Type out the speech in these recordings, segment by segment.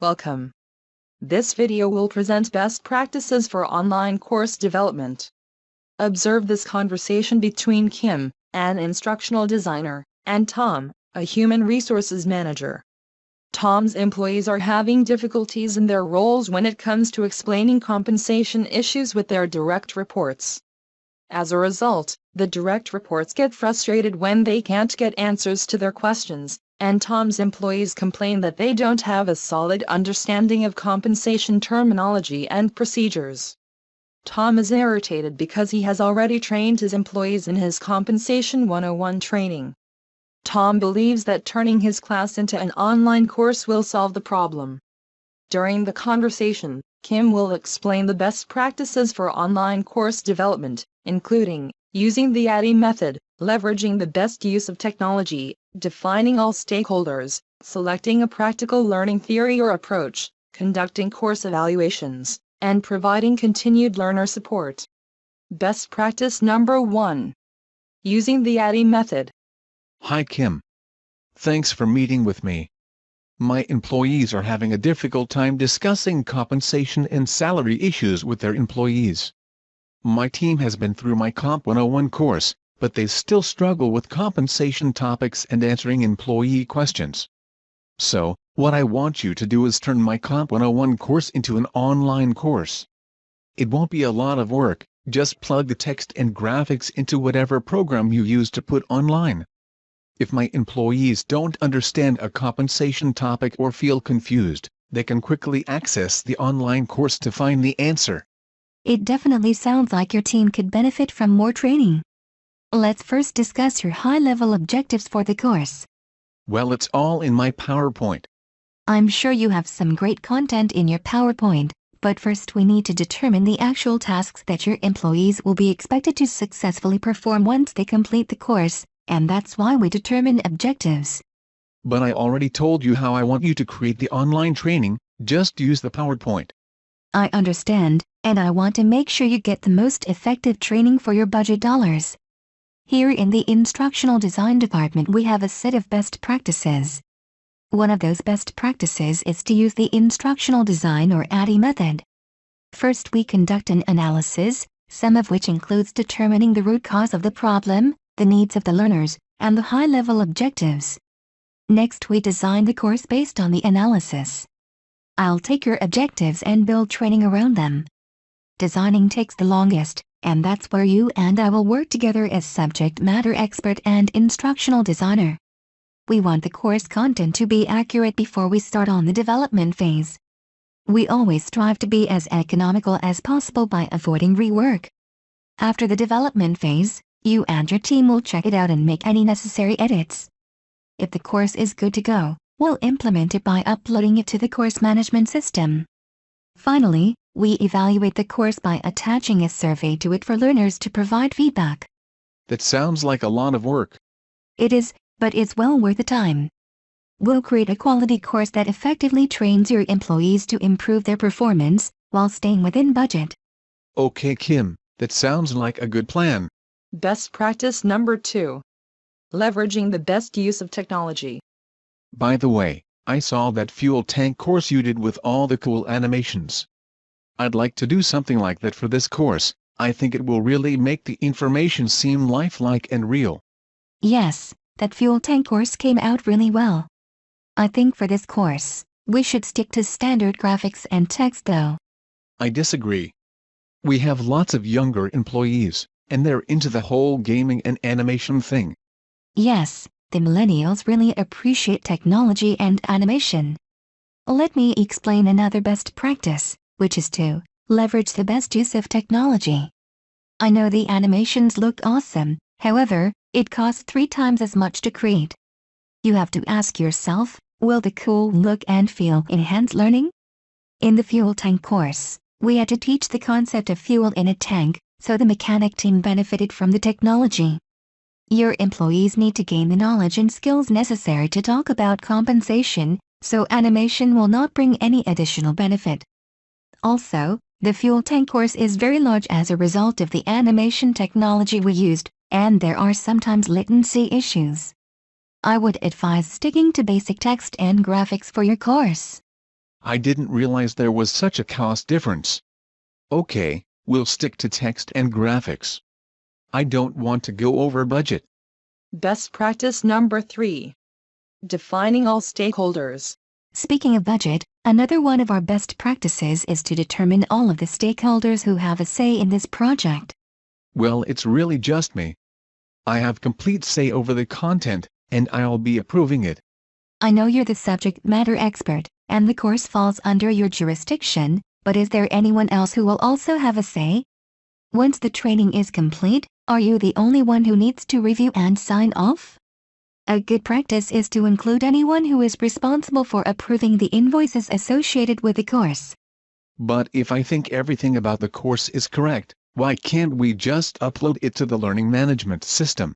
Welcome. This video will present best practices for online course development. Observe this conversation between Kim, an instructional designer, and Tom, a human resources manager. Tom's employees are having difficulties in their roles when it comes to explaining compensation issues with their direct reports. As a result, the direct reports get frustrated when they can't get answers to their questions, and Tom's employees complain that they don't have a solid understanding of compensation terminology and procedures. Tom is irritated because he has already trained his employees in his Compensation 101 training. Tom believes that turning his class into an online course will solve the problem. During the conversation, Kim will explain the best practices for online course development, including using the UMDE method, leveraging the best use of technology, defining all stakeholders, selecting a practical learning theory or approach, conducting course evaluations, and providing continued learner support. Best practice number 1. Using the UMDE method. Hi Kim. Thanks for meeting with me. My employees are having a difficult time discussing compensation and salary issues with their employees. My team has been through my Comp 101 course, but they still struggle with compensation topics and answering employee questions. So, what I want you to do is turn my Comp 101 course into an online course. It won't be a lot of work, just plug the text and graphics into whatever program you use to put online. If my employees don't understand a compensation topic or feel confused, they can quickly access the online course to find the answer. It definitely sounds like your team could benefit from more training. Let's first discuss your high-level objectives for the course. Well, it's all in my PowerPoint. I'm sure you have some great content in your PowerPoint, but first we need to determine the actual tasks that your employees will be expected to successfully perform once they complete the course, and that's why we determine objectives. But I already told you how I want you to create the online training, just use the PowerPoint. I understand, and I want to make sure you get the most effective training for your budget dollars. Here in the Instructional Design Department we have a set of best practices. One of those best practices is to use the Instructional Design or UMDE method. First we conduct an analysis, some of which includes determining the root cause of the problem, the needs of the learners, and the high-level objectives. Next we design the course based on the analysis. I'll take your objectives and build training around them. Designing takes the longest, and that's where you and I will work together as subject matter expert and instructional designer. We want the course content to be accurate before we start on the development phase. We always strive to be as economical as possible by avoiding rework. After the development phase, you and your team will check it out and make any necessary edits. If the course is good to go, we'll implement it by uploading it to the course management system. Finally, we evaluate the course by attaching a survey to it for learners to provide feedback. That sounds like a lot of work. It is, but it's well worth the time. We'll create a quality course that effectively trains your employees to improve their performance, while staying within budget. Okay Kim, that sounds like a good plan. Best practice number 2. Leveraging the best use of technology. By the way, I saw that fuel tank course you did with all the cool animations. I'd like to do something like that for this course. I think it will really make the information seem lifelike and real. Yes, that fuel tank course came out really well. I think for this course, we should stick to standard graphics and text though. I disagree. We have lots of younger employees, and they're into the whole gaming and animation thing. Yes, the millennials really appreciate technology and animation. Let me explain another best practice, which is to leverage the best use of technology. I know the animations look awesome, however, it costs 3 times as much to create. You have to ask yourself, will the cool look and feel enhance learning? In the fuel tank course, we had to teach the concept of fuel in a tank, so the mechanic team benefited from the technology. Your employees need to gain the knowledge and skills necessary to talk about compensation, so animation will not bring any additional benefit. Also, the fuel tank course is very large as a result of the animation technology we used, and there are sometimes latency issues. I would advise sticking to basic text and graphics for your course. I didn't realize there was such a cost difference. Okay, we'll stick to text and graphics. I don't want to go over budget. Best practice number 3. Defining all stakeholders. Speaking of budget, another one of our best practices is to determine all of the stakeholders who have a say in this project. Well, it's really just me. I have complete say over the content, and I'll be approving it. I know you're the subject matter expert, and the course falls under your jurisdiction, but is there anyone else who will also have a say? Once the training is complete, are you the only one who needs to review and sign off? A good practice is to include anyone who is responsible for approving the invoices associated with the course. But if I think everything about the course is correct, why can't we just upload it to the learning management system?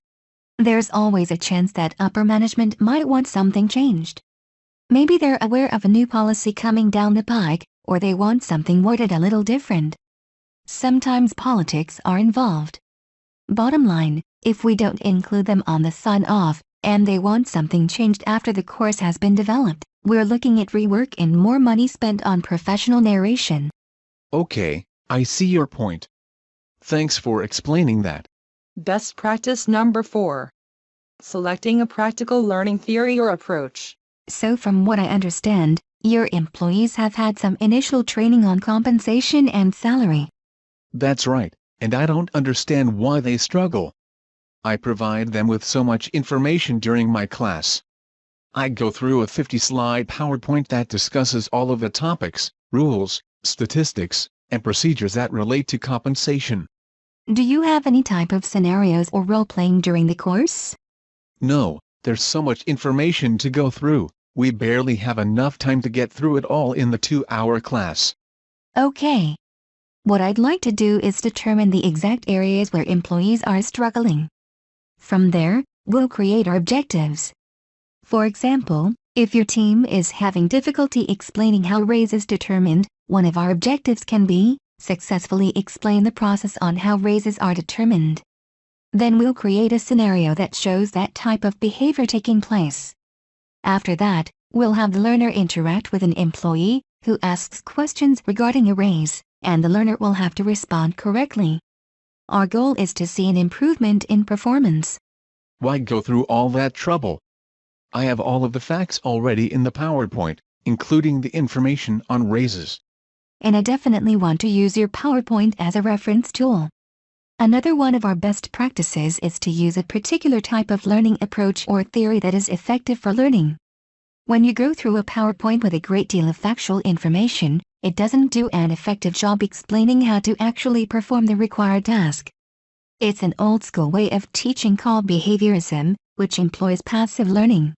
There's always a chance that upper management might want something changed. Maybe they're aware of a new policy coming down the pike, or they want something worded a little different. Sometimes politics are involved. Bottom line, if we don't include them on the sign-off, and they want something changed after the course has been developed, we're looking at rework and more money spent on professional narration. Okay, I see your point. Thanks for explaining that. Best practice number 4. Selecting a practical learning theory or approach. So from what I understand, your employees have had some initial training on compensation and salary. That's right, and I don't understand why they struggle. I provide them with so much information during my class. I go through a 50-slide PowerPoint that discusses all of the topics, rules, statistics, and procedures that relate to compensation. Do you have any type of scenarios or role-playing during the course? No, there's so much information to go through, we barely have enough time to get through it all in the 2-hour class. Okay. What I'd like to do is determine the exact areas where employees are struggling. From there, we'll create our objectives. For example, if your team is having difficulty explaining how raise is determined, one of our objectives can be, successfully explain the process on how raises are determined. Then we'll create a scenario that shows that type of behavior taking place. After that, we'll have the learner interact with an employee who asks questions regarding a raise, and the learner will have to respond correctly. Our goal is to see an improvement in performance. Why go through all that trouble? I have all of the facts already in the PowerPoint, including the information on raises. And I definitely want to use your PowerPoint as a reference tool. Another one of our best practices is to use a particular type of learning approach or theory that is effective for learning. When you go through a PowerPoint with a great deal of factual information, it doesn't do an effective job explaining how to actually perform the required task. It's an old-school way of teaching called behaviorism, which employs passive learning.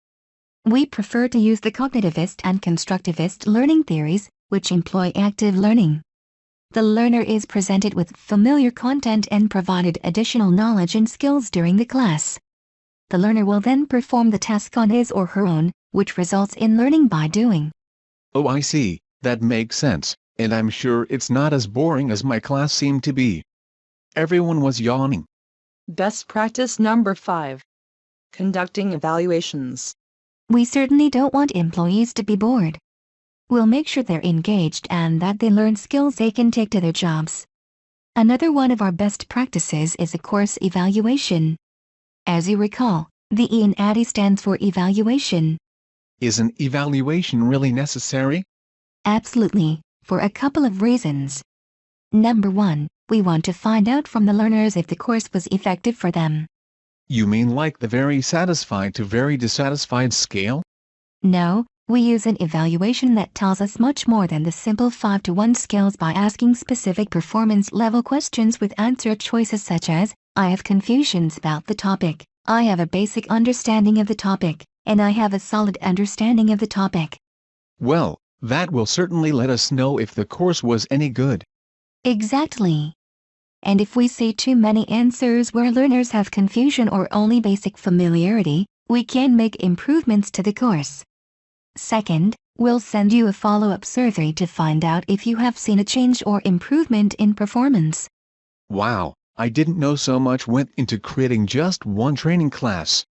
We prefer to use the cognitivist and constructivist learning theories, which employ active learning. The learner is presented with familiar content and provided additional knowledge and skills during the class. The learner will then perform the task on his or her own, which results in learning by doing. Oh, I see, that makes sense, and I'm sure it's not as boring as my class seemed to be. Everyone was yawning. Best practice number 5. Conducting evaluations. We certainly don't want employees to be bored. We'll make sure they're engaged and that they learn skills they can take to their jobs. Another one of our best practices is a course evaluation. As you recall, the E in ADDIE stands for evaluation. Is an evaluation really necessary? Absolutely, for a couple of reasons. Number 1, we want to find out from the learners if the course was effective for them. You mean like the very satisfied to very dissatisfied scale? No, we use an evaluation that tells us much more than the simple 5-to-1 scales by asking specific performance level questions with answer choices such as, I have confusions about the topic, I have a basic understanding of the topic, and I have a solid understanding of the topic. Well, that will certainly let us know if the course was any good. Exactly. And if we see too many answers where learners have confusion or only basic familiarity, we can make improvements to the course. Second, we'll send you a follow-up survey to find out if you have seen a change or improvement in performance. Wow, I didn't know so much went into creating just one training class.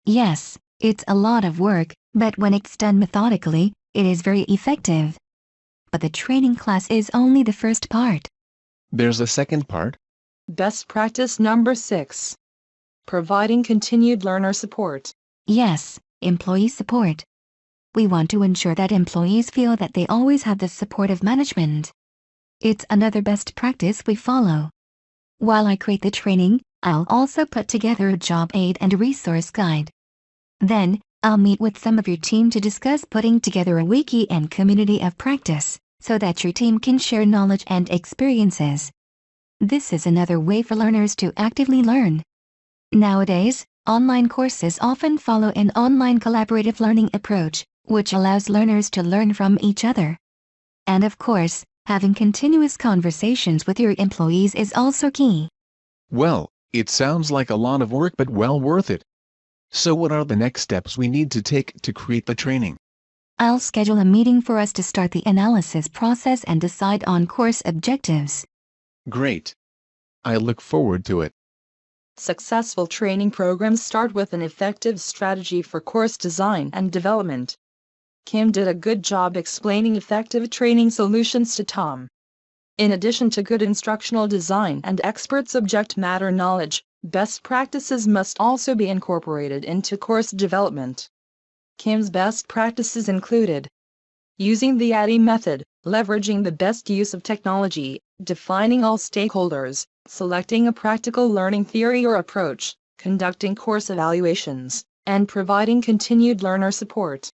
Yes, it's a lot of work, but when it's done methodically, it is very effective. But the training class is only the first part. There's a second part? Best practice number 6. Providing continued learner support. Yes, employee support. We want to ensure that employees feel that they always have the support of management. It's another best practice we follow. While I create the training, I'll also put together a job aid and resource guide. Then, I'll meet with some of your team to discuss putting together a wiki and community of practice, so that your team can share knowledge and experiences. This is another way for learners to actively learn. Nowadays, online courses often follow an online collaborative learning approach, which allows learners to learn from each other. And of course, having continuous conversations with your employees is also key. Well, it sounds like a lot of work but well worth it. So what are the next steps we need to take to create the training? I'll schedule a meeting for us to start the analysis process and decide on course objectives. Great. I look forward to it. Successful training programs start with an effective strategy for course design and development. Kim did a good job explaining effective training solutions to Tom. In addition to good instructional design and expert subject matter knowledge, best practices must also be incorporated into course development. Kim's best practices included using the ADDIE method, leveraging the best use of technology, defining all stakeholders, selecting a practical learning theory or approach, conducting course evaluations, and providing continued learner support.